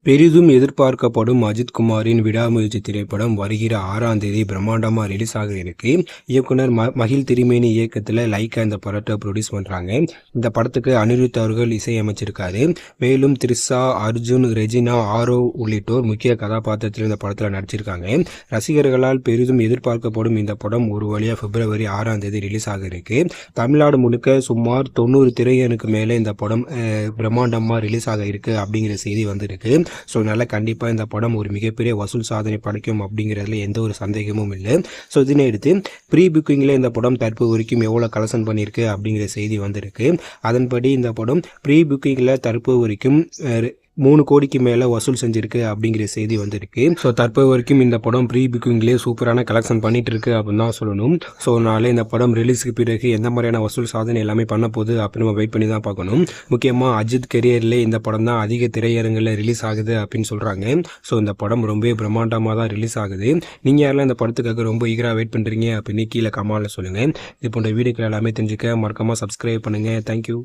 பெரிதும் எதிர்பார்க்கப்படும் அஜித் குமாரின் விடாமுயற்சி திரைப்படம் வருகிற 6ஆம் தேதி பிரம்மாண்டமா ரிலீஸ் ஆக இருக்கு. இயக்குனர் மகிழ் திருமேனி இயக்கத்துல லைக்கா இந்த படத்தை ப்ரொடியூஸ் பண்றாங்க. இந்த படத்துக்கு அனிருத் அவர்கள் இசையமைச்சிருக்காரு. மேலும் த்ரிஷா, அர்ஜுன், ரெஜினா, ஆரவ் உள்ளிட்டோர் முக்கிய கதாபாத்திரத்தில் இந்த படத்துல நடிச்சிருக்காங்க. ரசிகர்களால் பெரிதும் எதிர்பார்க்கப்படும் இந்த படம் ஒரு வழியா பிப்ரவரி 6ஆம் தேதி ரிலீஸ் ஆக இருக்கு. தமிழ்நாடு முழுக்க சுமார் 90 திரையரங்குக்கு மேலே இந்த படம் பிரம்மாண்டமா ரிலீஸ் ஆக இருக்கு அப்படிங்கிற செய்தி வந்திருக்கு. ஸோ அதனால் கண்டிப்பாக இந்த படம் ஒரு மிகப்பெரிய வசூல் சாதனை படைக்கும் அப்படிங்கிறதுல எந்த ஒரு சந்தேகமும் இல்லை. ஸோ இதனை எடுத்து ப்ரீ புக்கிங்கில் இந்த படம் தற்போது வரைக்கும் எவ்வளோ கலெக்ஷன் பண்ணியிருக்கு அப்படிங்கிற செய்தி வந்திருக்கு. அதன்படி இந்த படம் ப்ரீ புக்கிங்கில் தற்போது வரைக்கும் 3 கோடிக்கு மேலே வசூல் செஞ்சிருக்கு அப்படிங்கிற செய்தி வந்திருக்கு. ஸோ தற்போது வரைக்கும் இந்த படம் ப்ரீ புக்கிங்லேயே சூப்பரான கலெக்ஷன் பண்ணிட்டு இருக்கு அப்படின்னு தான் சொல்லணும். ஸோ அதனால இந்த படம் ரிலீஸுக்கு பிறகு எந்த மாதிரியான வசூல் சாதனை எல்லாமே பண்ண போகுது அப்படின்னு நம்ம வெயிட் பண்ணி தான் பார்க்கணும். முக்கியமாக அஜித் கெரியர்லேயே இந்த படம் தான் அதிக திரையரங்கில் ரிலீஸ் ஆகுது அப்படின்னு சொல்கிறாங்க. ஸோ இந்த படம் ரொம்ப பிரம்மாண்டமாக தான் ரிலீஸ் ஆகுது. நீங்கள் யாரெல்லாம் இந்த படத்துக்காக ரொம்ப ஈகராக வெயிட் பண்ணுறீங்க அப்படின்னு கீழே கமெண்ட்ல சொல்லுங்கள். இது போன்ற வீடியோக்கள் எல்லாமே தெரிஞ்சுக்க மறக்காமல் சப்ஸ்கிரைப் பண்ணுங்கள். தேங்க்யூ.